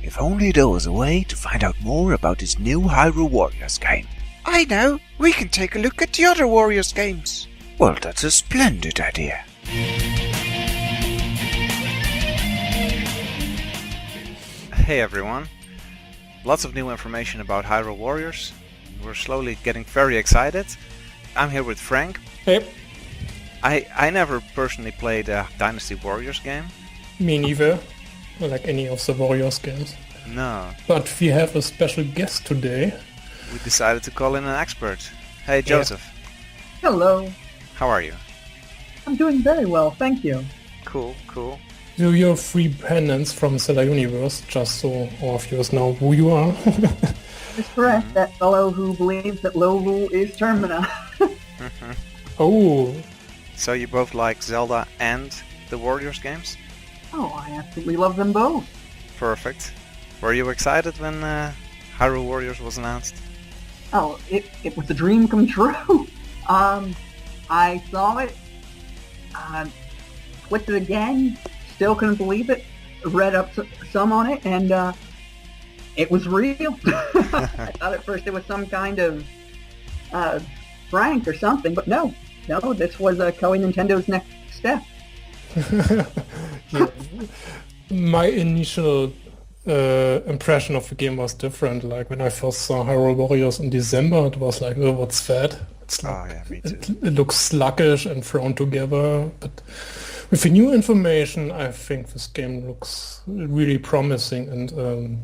If only there was a way to find out more about this new Hyrule Warriors game. I know! We can take a look at the other Warriors games. Well, that's a splendid idea. Hey everyone. Lots of new information about Hyrule Warriors. We're slowly getting very excited. I'm here with Frank. Hey. I never personally played a Dynasty Warriors game. Me neither. Like any of the Warriors games. No. But we have a special guest today. We decided to call in an expert. Hey Joseph. Hello. How are you? I'm doing very well, thank you. Cool. So you're Free Penance from Zelda Universe, just so all of you know who you are. It's correct, that fellow who believes that Lowell is Termina. Oh. So you both like Zelda and the Warriors games? Oh, I absolutely love them both. Perfect. Were you excited when Hyrule Warriors was announced? Oh, it was a dream come true. I saw it, clicked it again, still couldn't believe it, read up some on it, and it was real. I thought at first it was some kind of prank or something, but no, this was Koei Nintendo's next step. Yeah. My initial impression of the game was different. Like when I first saw Hyrule Warriors in December, it was like, oh, what's that? It's like, me too. It looks sluggish and thrown together, but with the new information, I think this game looks really promising and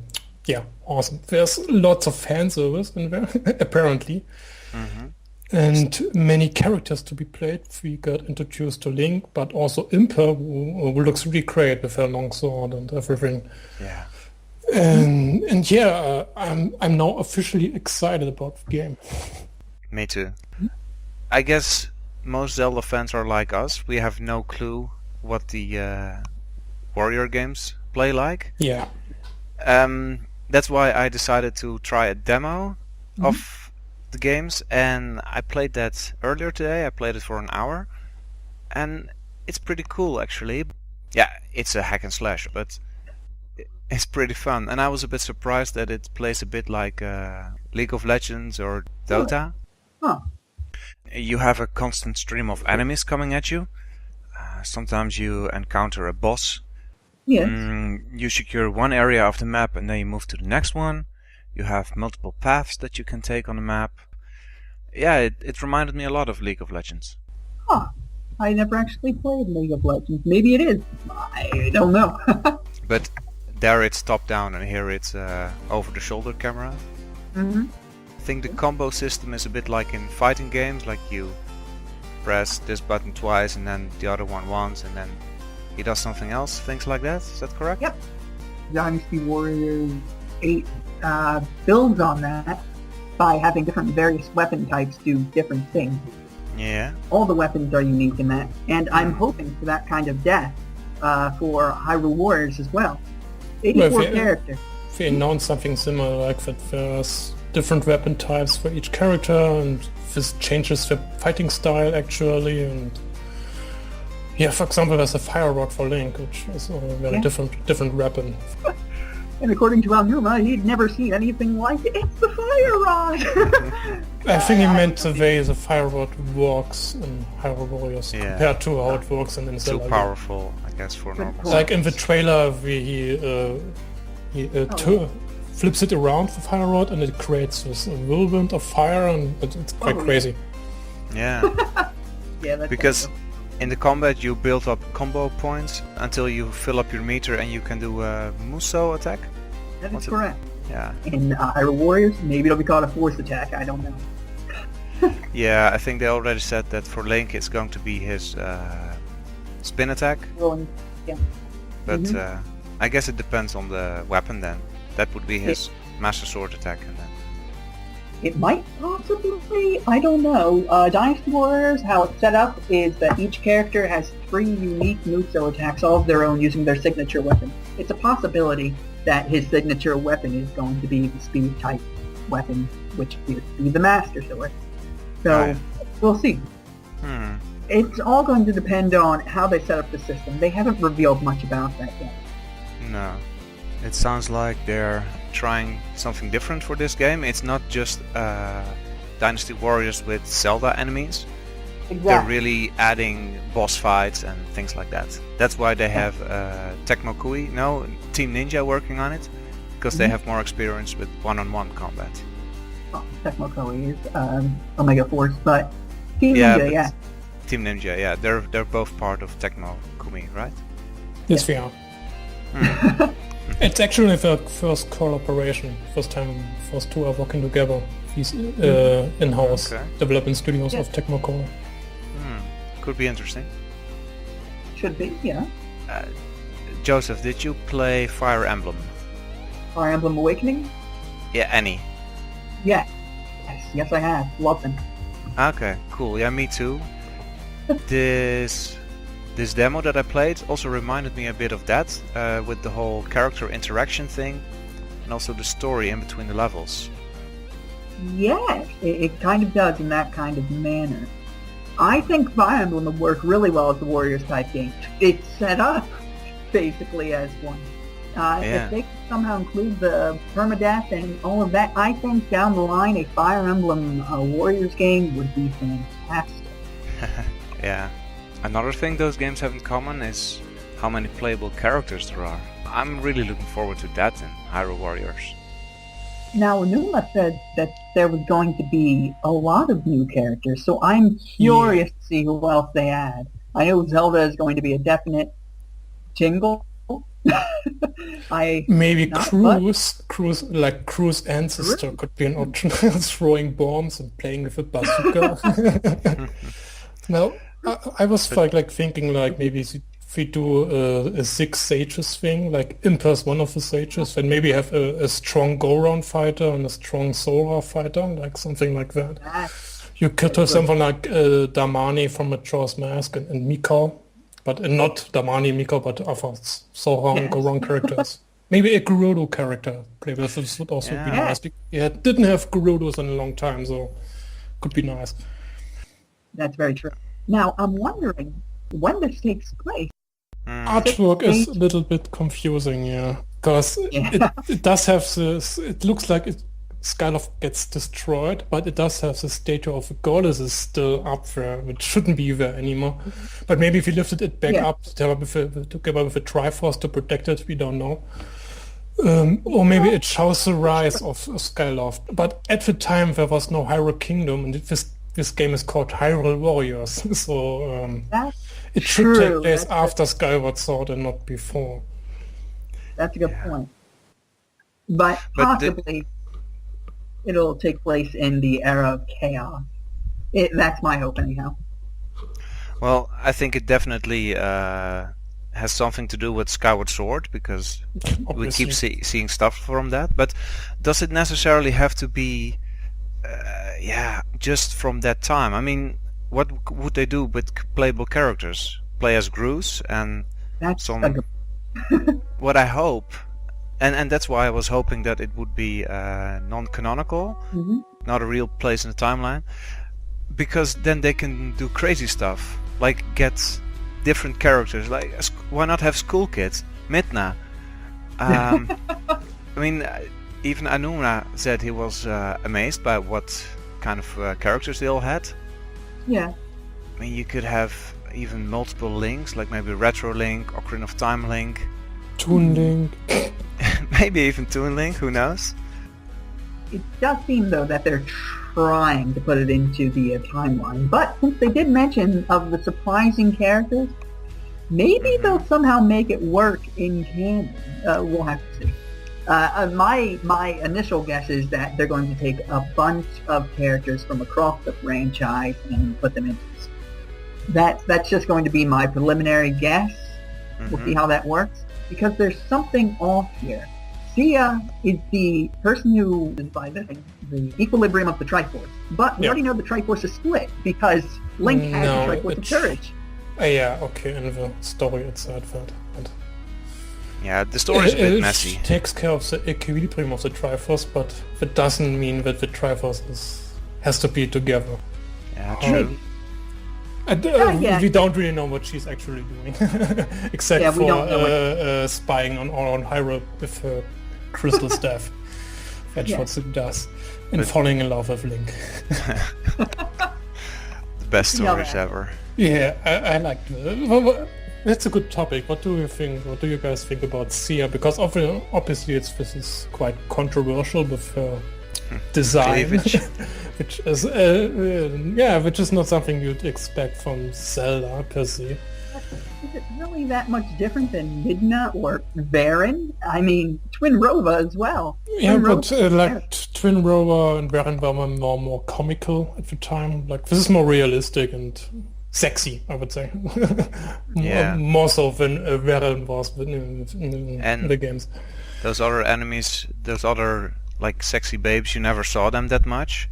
awesome. There's lots of fan service in there, apparently. Mm-hmm. And many characters to be played. We got introduced to Link, but also Impa, who looks really great with her long sword and everything. Yeah. And yeah, I'm now officially excited about the game. Me too. I guess most Zelda fans are like us. We have no clue what the Warrior games play like. Yeah. That's why I decided to try a demo of the games, and I played that earlier today. I played it for an hour, and it's pretty cool actually. Yeah, it's a hack and slash, but it's pretty fun. And I was a bit surprised that it plays a bit like League of Legends or Dota. Huh. You have a constant stream of enemies coming at you. Sometimes you encounter a boss. Yes. You secure one area of the map and then you move to the next one. You have multiple paths that you can take on the map. Yeah, it reminded me a lot of League of Legends. Huh. I never actually played League of Legends. Maybe it is. I don't know. But there it's top down and here it's over the shoulder camera. Mm-hmm. I think the combo system is a bit like in fighting games, like you press this button twice and then the other one once and then he does something else, things like that. Is that correct? Yep. Dynasty Warriors 8 builds on that by having different various weapon types do different things. Yeah. All the weapons are unique in that, and I'm hoping for that kind of death for Hyrule Warriors as well. 84 characters. If we announce something similar, like that there's different weapon types for each character, and this changes the fighting style actually, and yeah, for example, there's a fire rod for Link, which is a very different weapon. And according to Alnuma, he'd never seen anything like it. It's the fire rod! I think he meant the way the fire rod works in Hyrule Warriors compared to how it works in Zelda. Too powerful, I guess, for normal. Like in the trailer, he flips it around the fire rod and it creates this whirlwind of fire, and it's quite crazy. Yeah. Yeah, that's because awesome. in the combat you build up combo points until you fill up your meter and you can do a Muso attack. That is correct. Yeah. In Hyrule Warriors, maybe it'll be called a force attack, I don't know. Yeah, I think they already said that for Link it's going to be his spin attack. Well, yeah. But I guess it depends on the weapon then. That would be his Master Sword attack. And then It might possibly, I don't know. Dynasty Warriors, how it's set up is that each character has 3 unique Muso attacks, all of their own, using their signature weapon. It's a possibility that his signature weapon is going to be the speed type weapon, which is the Master Sword. So, we'll see. It's all going to depend on how they set up the system. They haven't revealed much about that yet. No. It sounds like they're trying something different for this game. It's not just Dynasty Warriors with Zelda enemies. Exactly. They're really adding boss fights and things like that. That's why they have Tecmo Koei, Team Ninja working on it, because they have more experience with one-on-one combat. Oh, Tecmo Koei is Omega Force, but Team Yeah, Ninja, but yeah. Team Ninja, yeah, they're both part of Tecmo Koei, right? Yes, we are. It's actually the first collaboration, first two are working together. These in-house development studios of Tecmo Koei. Could be interesting. Should be, yeah. Joseph, did you play Fire Emblem? Fire Emblem Awakening? Yeah, any. Yeah. Yes, I have. Love them. Okay, cool. Yeah, me too. This demo that I played also reminded me a bit of that, with the whole character interaction thing, and also the story in between the levels. Yes, it kind of does in that kind of manner. I think Fire Emblem would work really well as a Warriors type game. It's set up basically as one. If they could somehow include the permadeath and all of that, I think down the line a Fire Emblem Warriors game would be fantastic. Yeah. Another thing those games have in common is how many playable characters there are. I'm really looking forward to that in Hyrule Warriors. Now, Anuma said that there was going to be a lot of new characters, so I'm curious to see who else they add. I know Zelda is going to be a definite jingle. Maybe Cruz ancestor could be an option, throwing bombs and playing with a bazooka. Now, I was thinking maybe if we do a 6 sages thing, like impulse one of the sages, then maybe have a strong go-round fighter and a strong Sora fighter, like something like that. You could have something like Damani from Majora's Mask and Mikau, but not Damani, Mikau, but other Sora and go-round characters. Maybe a Gerudo character. This would also be nice. Yeah, didn't have Gerudos in a long time, so could be nice. That's very true. Now, I'm wondering when this takes place. Artwork is a little bit confusing, because it does have this. It looks like Skyloft gets destroyed, but it does have the statue of the goddess is still up there, which shouldn't be there anymore. But maybe if we lifted it back up together with the Triforce to protect it, we don't know. Or maybe it shows the rise of Skyloft. But at the time there was no Hyrule Kingdom, and this game is called Hyrule Warriors, so it should take place after Skyward Sword and not before. That's a good point. But possibly it'll take place in the era of chaos. That's my hope anyhow. Well, I think it definitely has something to do with Skyward Sword, because we keep seeing stuff from that. But does it necessarily have to be just from that time? I mean, what would they do with playable characters? Play as Groose and what I hope, and that's why I was hoping that it would be non-canonical, not a real place in the timeline, because then they can do crazy stuff, like get different characters. Like, why not have School Kids, Midna? I mean, even Anuma said he was amazed by what kind of characters they all had. Yeah. I mean, you could have even multiple Links, like maybe Retro Link, Ocarina of Time Link. Toon Link. Maybe even Toon Link, who knows? It does seem, though, that they're trying to put it into the timeline. But since they did mention of the surprising characters, maybe they'll somehow make it work in canon. We'll have to see. My initial guess is that they're going to take a bunch of characters from across the franchise and put them into this. That's just going to be my preliminary guess. We'll see how that works, because there's something off here. Sia is the person who is by the equilibrium of the Triforce, but we already know the Triforce is split because Link has the Triforce of Courage. In the story it's that. Yeah, the story is a bit messy. It takes care of the equilibrium of the Triforce, but it doesn't mean that the Triforce has to be together. Yeah, true. We don't really know what she's actually doing, except we for don't know spying on Hyrule with her crystal staff. That's what she does. And falling in love with Link. The best stories ever. Yeah, I like that. That's a good topic. What do you think? What do you guys think about Sia? Because obviously this is quite controversial with her design, which is not something you'd expect from Zelda per se. Is it really that much different than Midna or Varen? I mean, Twin Rova as well. Yeah, but Twin Rova and Varen were more comical at the time. Like, this is more realistic and sexy, I would say. More so than Varen was in the games. Those other enemies, those other like sexy babes, you never saw them that much,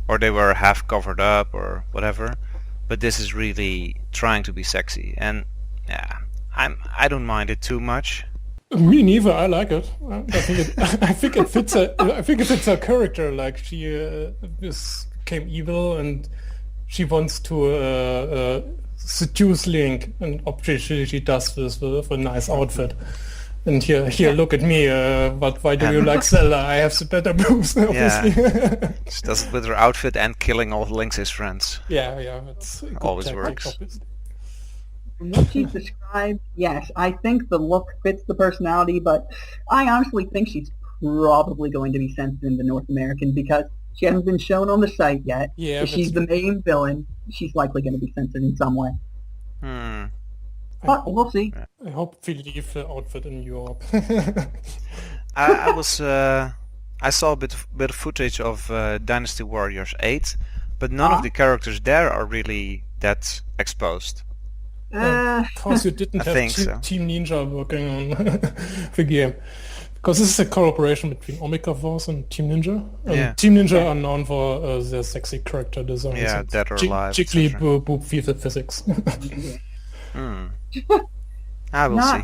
or they were half covered up or whatever. But this is really trying to be sexy, and I don't mind it too much. Me neither. I like it. I think it fits her character. Like, she became evil and she wants to seduce Link, and obviously she does this with a nice outfit. And here, look at me. But why do you like Zelda? I have the better moves, obviously. Yeah. She does it with her outfit and killing all Link's friends. Yeah, it's always works. Obviously. From what she's described, yes, I think the look fits the personality, but I honestly think she's probably going to be censored in the North American because she hasn't been shown on the site yet. Yeah, if she's the main villain, she's likely going to be censored in some way. But we'll see. I hope we leave the outfit in Europe. I saw a bit of footage of Dynasty Warriors 8, but none of the characters there are really that exposed. Of course, you didn't have Team Ninja working on the game. Because this is a collaboration between Omega Force and Team Ninja. And Team Ninja are known for their sexy character designs. Yeah, Dead or Alive. Jiggly boob physics. I will see.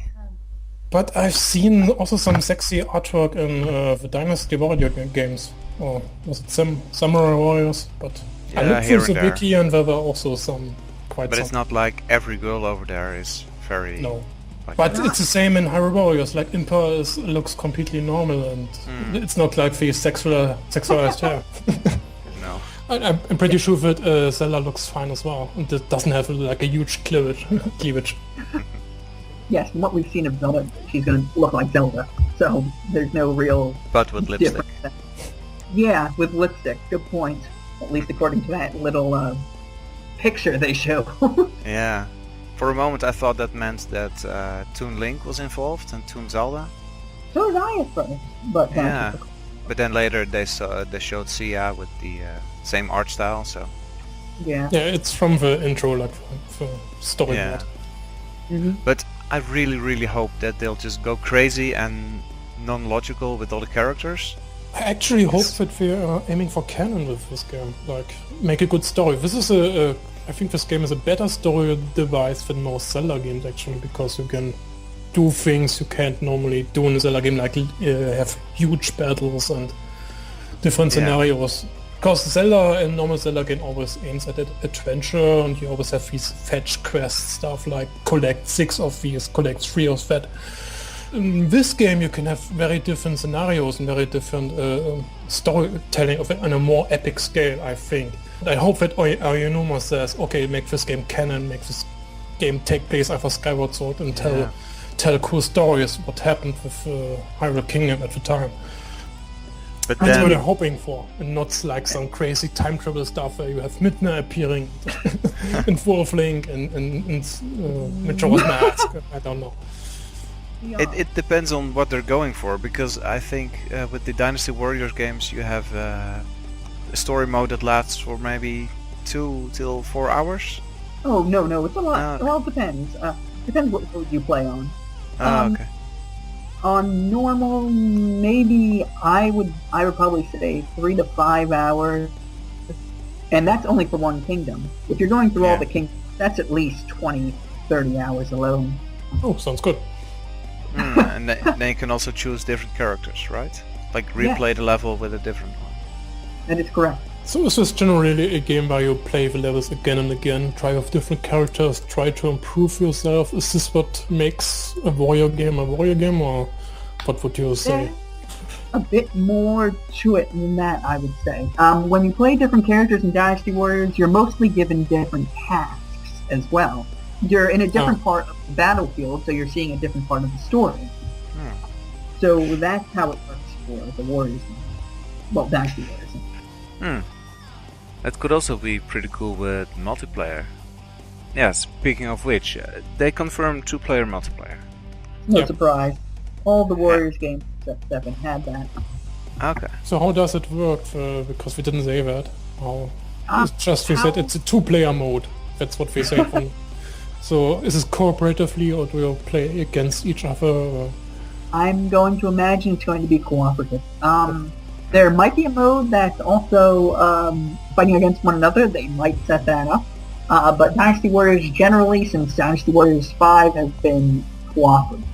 But I've seen also some sexy artwork in the Dynasty Warrior games. Or was it Samurai Warriors? But I looked through the wiki and there were also some quite. But it's not like every girl over there is very. No. But it's the same in Hyrule Warriors. Like, Impa looks completely normal, and it's not like the sexualized hair. No. I'm pretty sure that Zelda looks fine as well, and it doesn't have like a huge cleavage. Yes, from what we've seen of Zelda, she's going to look like Zelda. So there's no real. But with lipstick. Yeah, with lipstick. Good point. At least according to that little picture they show. Yeah. For a moment I thought that meant that Toon Link was involved and Toon Zelda. So did I at first, but but then later they showed Sia with the same art style, so. Yeah, it's from the intro, like the storyboard. Yeah. But I really hope that they'll just go crazy and non-logical with all the characters. I actually hope that we're aiming for canon with this game, like make a good story. This is I think this game is a better story device than most Zelda games actually, because you can do things you can't normally do in a Zelda game, like have huge battles and different scenarios. Because Zelda and normal Zelda game always aims at adventure, and you always have these fetch quest stuff like collect 6 of these, collect 3 of that. In this game you can have very different scenarios and very different storytelling of it on a more epic scale, I think. I hope that Aoyonuma says, okay, make this game canon, make this game take place after Skyward Sword, and tell cool stories what happened with Hyrule Kingdom at the time. But that's what I'm hoping for, and not like some crazy time travel stuff where you have Midna appearing in Wolf Link and Majora's Mask. I don't know. It depends on what they're going for, because I think with the Dynasty Warriors games you have a story mode that lasts for maybe 2 till 4 hours. Oh no, it's a lot. Well, it depends. Depends what mode you play on. Okay. On normal, maybe I would probably say 3 to 5 hours, and that's only for one kingdom. If you're going through all the kingdoms, that's at least 20-30 hours alone. Oh, sounds good. And then you can also choose different characters, right? Like replay the level with a different one. That is correct. So is this generally a game where you play the levels again and again, try with different characters, try to improve yourself? Is this what makes a warrior game, or what would you say? A bit more to it than that, I would say. When you play different characters in Dynasty Warriors, you're mostly given different tasks as well. You're in a different part of the battlefield, so you're seeing a different part of the story. So that's how it works for the Warriors. Well, Dynasty Warriors. That could also be pretty cool with multiplayer. Yeah, speaking of which, they confirmed 2-player multiplayer. No surprise. All the Warriors games except 7 had that. Okay. So how does it work? Because we didn't say that. It's just we said it's a 2-player mode. That's what we say. So is it cooperatively, or do you play against each other? Or? I'm going to imagine it's going to be cooperative. There might be a mode that's also fighting against one another. They might set that up. But Dynasty Warriors generally, since Dynasty Warriors 5 has been cooperative.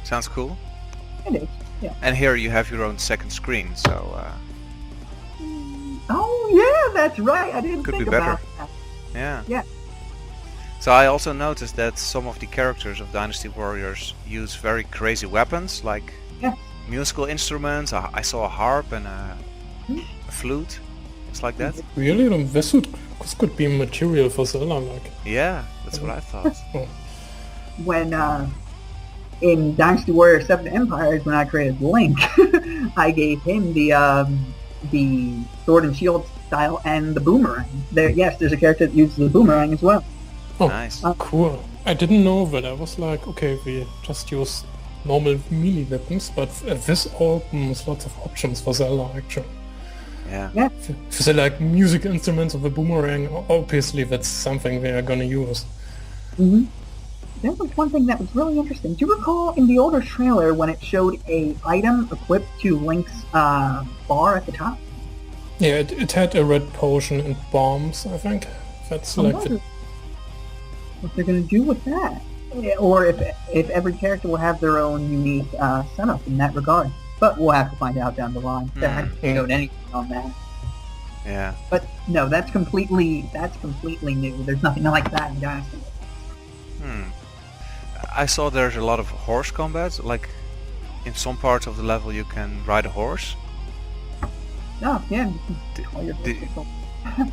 Sounds cool. It is, yeah. And here you have your own second screen, so... Oh, yeah, that's right. I didn't could think be better. about that. Yeah. Yeah. So I also noticed that some of the characters of Dynasty Warriors use very crazy weapons, like musical instruments. I saw a harp and a flute. It's like that. Really? This could be material for Zelda, like. Yeah, that's what I thought. When, in Dynasty Warriors 7 Empires, when I created Link, I gave him the sword and shield style and the boomerang. There's a character that uses the boomerang as well. Oh, nice. Cool. I didn't know that. I was like, okay, we just use normal melee weapons, but this opens lots of options for Zelda, actually. Yeah. If you say like music instruments of a boomerang, obviously that's something they are gonna use. There was one thing that was really interesting. Do you recall in the older trailer when it showed a item equipped to Link's bar at the top? Yeah, it had a red potion and bombs, I think. That's like what they're going to do with that. Or if every character will have their own unique setup in that regard. But we'll have to find out down the line. They haven't showed anything on that. Yeah. But no, that's completely new. There's nothing like that in Dynasty. I saw there's a lot of horse combat, like in some parts of the level you can ride a horse. Oh, yeah.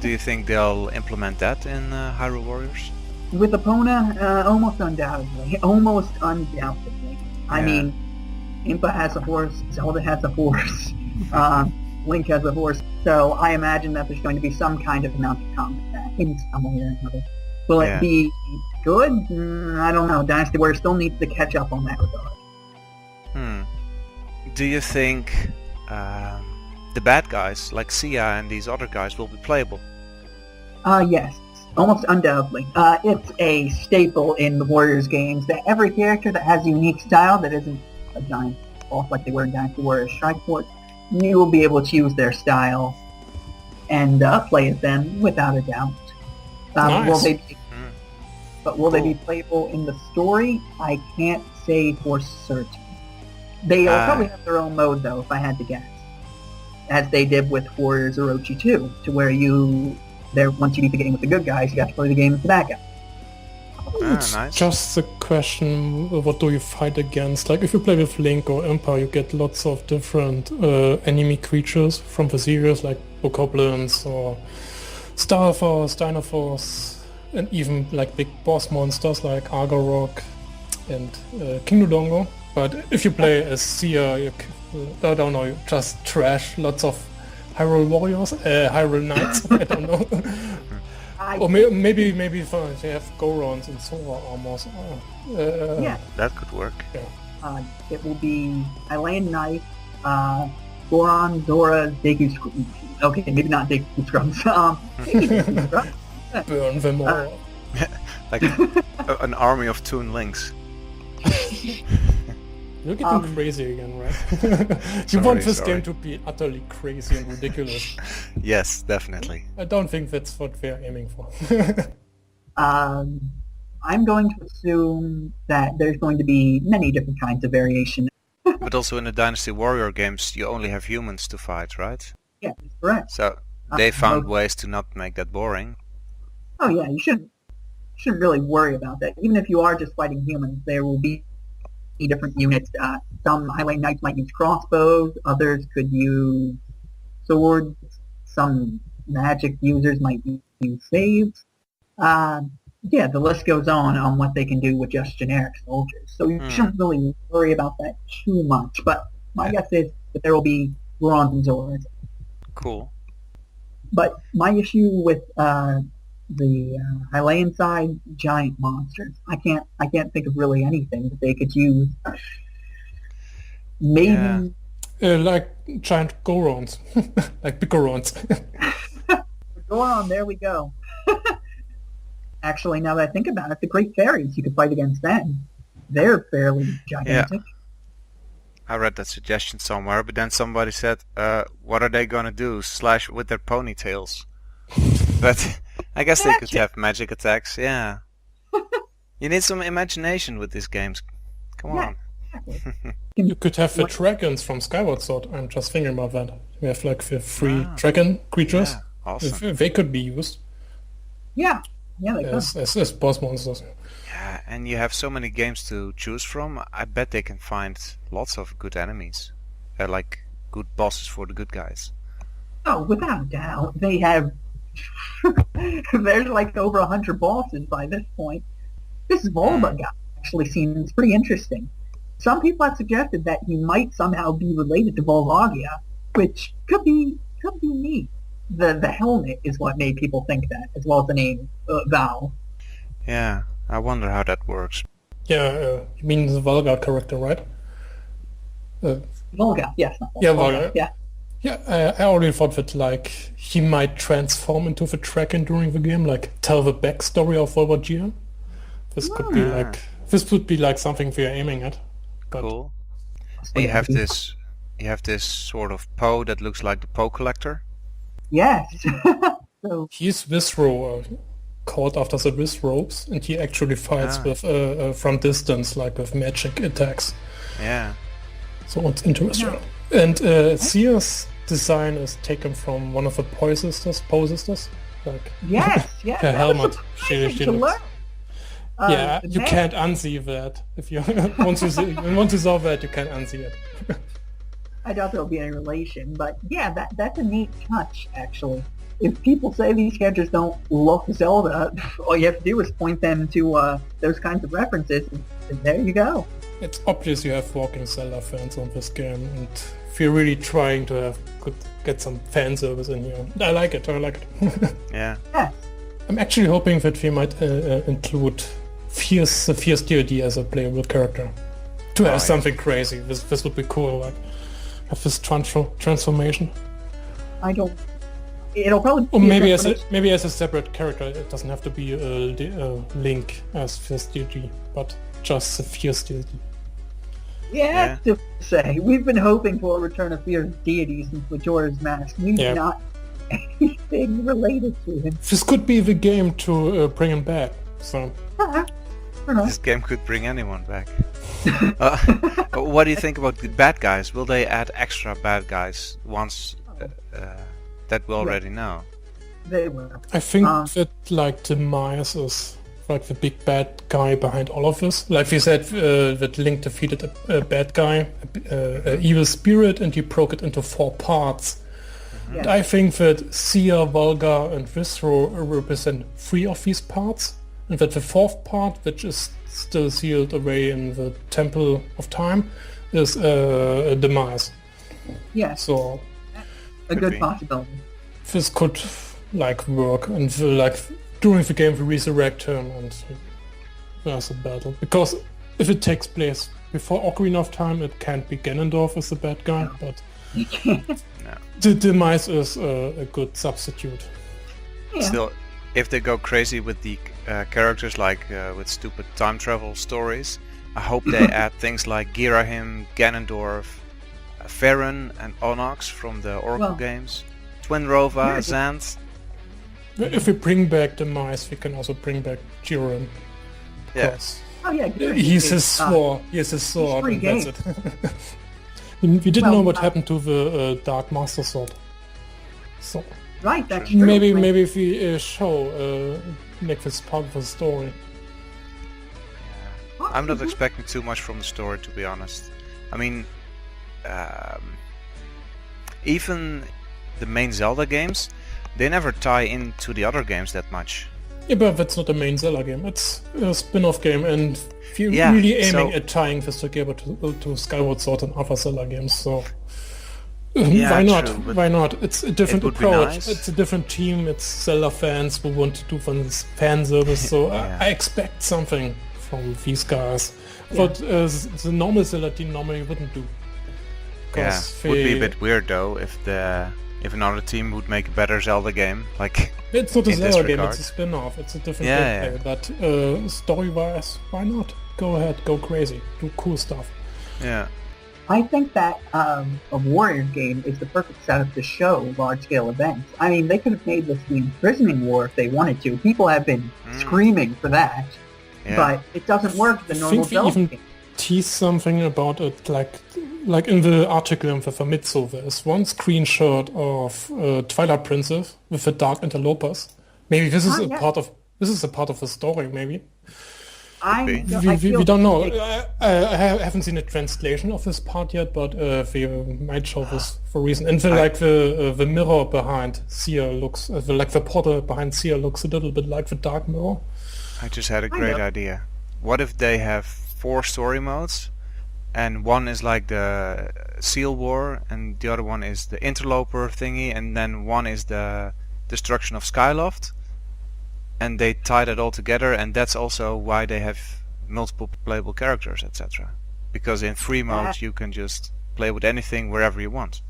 Do you think they'll implement that in Hyrule Warriors? With Epona, almost undoubtedly. I mean, Impa has a horse, Zelda has a horse, Link has a horse, so I imagine that there's going to be some kind of amount of combat in some way or another. Will it be good? I don't know. Dynasty Warriors still needs to catch up on that regard. Do you think the bad guys, like Sia and these other guys, will be playable? Yes. Almost undoubtedly. It's a staple in the Warriors games that every character that has a unique style that isn't a giant boss like they were in Dynasty Warriors Strike Force, you will be able to use their style and play as them without a doubt. Nice. Will they be playable in the story? I can't say for certain. They'll probably have their own mode though, if I had to guess. As they did with Warriors Orochi 2, to where once you beat the game with the good guys, you got to play the game with the bad guys. It's nice. just the question, what do you fight against? Like if you play with Link or Empire, you get lots of different enemy creatures from the series, like Bokoblins or Starforce, Dinoforce, and even like big boss monsters like Argorok and King Dodongo. But if you play as Sia, you just trash lots of Hyrule Warriors, Hyrule Knights, I don't know. Or maybe fine, they have Gorons and Sora almost. That could work. Yeah. It will be Hylian Knight, Goron, Zora, Deku Scrubs. Okay, maybe not Deku Scrubs. Burn them all. Like an army of Toon Links. You're getting crazy again, right? You want this game to be utterly crazy and ridiculous. Yes, definitely. I don't think that's what we're aiming for. I'm going to assume that there's going to be many different kinds of variation. But also in the Dynasty Warrior games, you only have humans to fight, right? Yeah, that's correct. So they found ways to not make that boring. Oh yeah, you shouldn't really worry about that. Even if you are just fighting humans, there will be different units. Some Highland Knights might use crossbows, others could use swords, some magic users might use saves. Yeah, the list goes on what they can do with just generic soldiers. So you shouldn't really worry about that too much. But my guess is that there will be bronze and Zoras. Cool. But my issue with the Hylian side, giant monsters. I can't think of really anything that they could use. Maybe like giant Gorons, like big Gorons. Goron, there we go. Actually, now that I think about it, the Great Fairies, you could fight against them. They're fairly gigantic. Yeah. I read that suggestion somewhere, but then somebody said, what are they gonna do? Slash with their ponytails. But I guess they could have magic attacks, yeah. You need some imagination with these games. Come on. Exactly. You could have the dragons from Skyward Sword. I'm just thinking about that. We have like the three dragon creatures. Yeah, awesome. They could be used. Yeah, they could. As boss monsters. Yeah, and you have so many games to choose from. I bet they can find lots of good enemies. Like good bosses for the good guys. Oh, without a doubt. They have... There's like over 100 bosses by this point. This Volba guy actually seems pretty interesting. Some people have suggested that he might somehow be related to Volvagia, which could be neat. The helmet is what made people think that, as well as the name Val. Yeah, I wonder how that works. Yeah, you mean the Volga character, right? Volga, yes. Yeah, Volga. Yeah. Yeah, I already thought that like he might transform into the dragon during the game, like tell the backstory of Volvagia. This would be like something we are aiming at. But cool. And you have this sort of Poe that looks like the Poe collector. Yes. So he's Visro, called after the Visrobes, and he actually fights with from distance, like with magic attacks. Yeah. So it's interesting. And Seer's design is taken from one of the Poe sisters. Like, yes. her helmet. She to looks. learn. You can't unsee that. If you once you saw that, you can't unsee it. I doubt there'll be any relation, but yeah, that's a neat touch, actually. If people say these characters don't look Zelda, all you have to do is point them to those kinds of references, and there you go. It's obvious you have walking Zelda fans on this game, and if you're really trying to get some fan service in here, I like it. Yeah. I'm actually hoping that we might include Fierce DoD as a playable character. To have something crazy. This would be cool, like have this transformation. It'll probably or maybe as a separate character. It doesn't have to be a Link as Fierce DoD, but just a Fierce DoD. Yeah, to say. We've been hoping for a return of Fierce Deity since Majora's Mask. We've not anything related to him. This could be the game to bring him back. So this game could bring anyone back. What do you think about the bad guys? Will they add extra bad guys once that we already know? They will. I think that like Demise is like the big bad guy behind all of this. Like we said, that Link defeated a bad guy, an evil spirit, and he broke it into 4 parts. And I think that Seer, Volga, and Visro represent 3 of these parts, and that the 4th part, which is still sealed away in the Temple of Time, is Demise. Yeah. So a good possibility. This could like work, and like during the game we resurrect him and there's a battle. Because if it takes place before Ocarina of Time, it can't be Ganondorf as the bad guy, but the Demise is a good substitute. Yeah. Still, if they go crazy with the characters, like with stupid time travel stories, I hope they add things like Girahim, Ganondorf, Farron and Onox from the Oracle games, Twinrova, Zant. If we bring back Demise, we can also bring back Jiren. Yes. Oh yeah, he's his sword. He has his sword, and that's it. We didn't know what happened to the Dark Master Sword. So Right, that's true. maybe if we make this part of the story. I'm not expecting too much from the story, to be honest. I mean, even the main Zelda games, they never tie into the other games that much. Yeah, but that's not a main Zelda game. It's a spin-off game, and if you're Yeah, really aiming so- at tying this together to Skyward Sword and other Zelda games, so Yeah, why not? true, but Why not? It's a different would be approach. nice. It's a different team. It's Zelda fans who want to do fan service. So Yeah. I expect something from these guys. But the normal Zelda team normally wouldn't do. Yeah, 'Cause would be a they- bit weird though if another team would make a better Zelda game. Like, It's not a in this Zelda game, regard. it's a spin-off. It's a different Yeah, gameplay. But story-wise, why not? Go ahead, go crazy, do cool stuff. yeah, I think that a Warriors game is the perfect setup to show large-scale events. I mean, they could have made this the imprisoning war if they wanted to. People have been screaming for that, yeah. but it doesn't work with the I normal think we Zelda even game. tease something about it, like in the article in the Famitsu, there's one screenshot of Twilight Princess with the Dark Interlopers. Maybe this is Ah, a yeah. part of the story. Maybe I we feel don't know. like- I haven't seen a translation of this part yet, but we might show this for a reason. And the mirror behind Sia looks the portal behind Sia looks a little bit like the Dark Mirror. I just had a Kind great of. idea. What if they have 4 story modes, and one is like the Seal War, and the other one is the Interloper thingy, and then one is the Destruction of Skyloft, and they tie that all together, and that's also why they have multiple playable characters, etc. Because in free mode you can just play with anything wherever you want.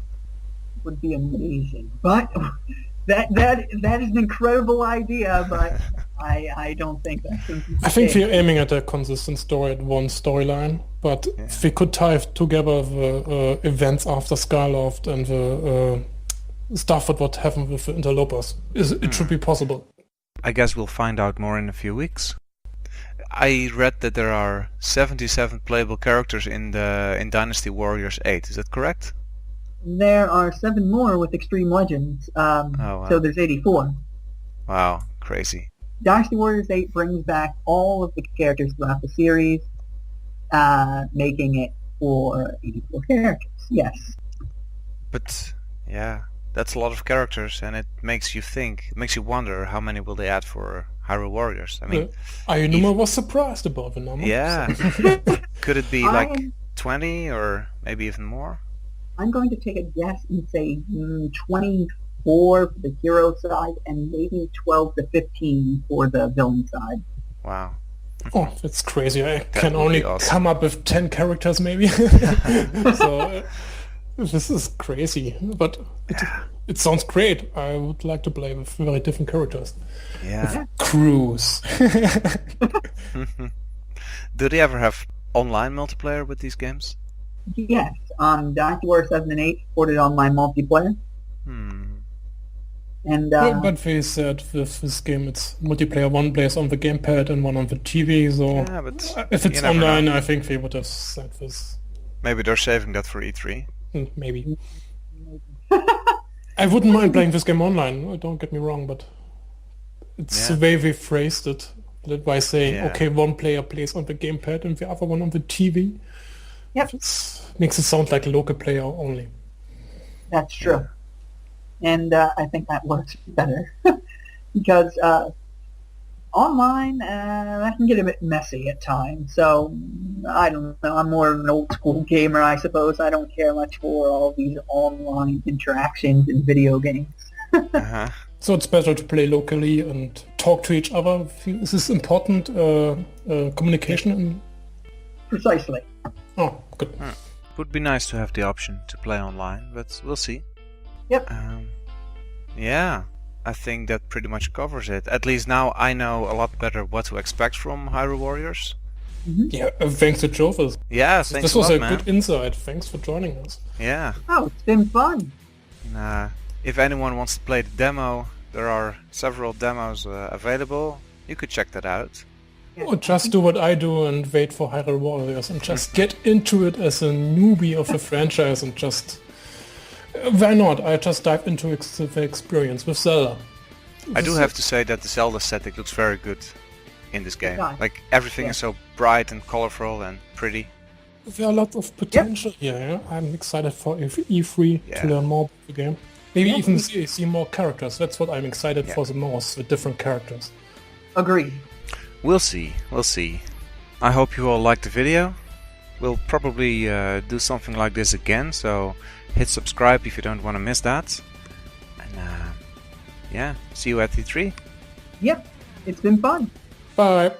would be amazing. But that is an incredible idea, but I don't think that's going to be I think the we're aiming at a consistent story at one storyline, but if we could tie together the events after Skyloft and the stuff that would happen with the interlopers, it should be possible. I guess we'll find out more in a few weeks. I read that there are 77 playable characters in Dynasty Warriors 8. Is that correct? There are 7 more with Extreme Legends, wow. so there's 84. Wow, crazy. Dynasty Warriors 8 brings back all of the characters throughout the series, making it for 84 characters, yes. But yeah, that's a lot of characters, and it makes you think, it makes you wonder how many will they add for Hyrule Warriors. I mean, Ayunuma was surprised about the number. yeah. Could it be I like am- 20 or maybe even more? I'm going to take a guess and say 24 for the hero side and maybe 12 to 15 for the villain side. Wow. Oh, that's crazy. I can would only be awesome. come up with 10 characters maybe. So this is crazy, but it sounds great. I would like to play with very different characters. Yeah. Cruise. Do they ever have online multiplayer with these games? Yes, Dynasty Warriors 7 and 8 supported online multiplayer. And But they said with this game it's multiplayer, one plays on the gamepad and one on the TV, so Yeah, but if it's you never online know. I think they would have said this. Maybe they're saving that for E3. Maybe. I wouldn't mind playing this game online, don't get me wrong, but it's the way they phrased it. By saying, Yeah. okay, one player plays on the gamepad and the other one on the TV. Yep. Makes it sound like a local player only. that's true. And I think that works better. Because online, that can get a bit messy at times. So, I don't know, I'm more of an old school gamer, I suppose. I don't care much for all these online interactions in video games. Uh-huh. So it's better to play locally and talk to each other. Is this important communication? Precisely. Oh, good. Would be nice to have the option to play online, but we'll see. Yep. Yeah, I think that pretty much covers it. At least now I know a lot better what to expect from Hyrule Warriors. Yeah, thanks to Jovis. Yeah, thanks This a was lot, a man. good insight. Thanks for joining us. Yeah. Oh, it's been fun. If anyone wants to play the demo, there are several demos available. You could check that out. Or just do what I do and wait for Hyrule Warriors and just get into it as a newbie of the franchise and just Why not? I just dived into the experience with Zelda. I do have to say that the Zelda aesthetic looks very good in this game. does. Like everything is so bright and colorful and pretty. There are lots of potential here. Yeah? I'm excited for E3 Yeah. to learn more about the game. Maybe Yeah. even see more characters. That's what I'm excited for the most, with different characters. Agreed. We'll see. We'll see. I hope you all liked the video. We'll probably do something like this again, so hit subscribe if you don't want to miss that. And yeah, see you at E3. Yep. It's been fun. Bye.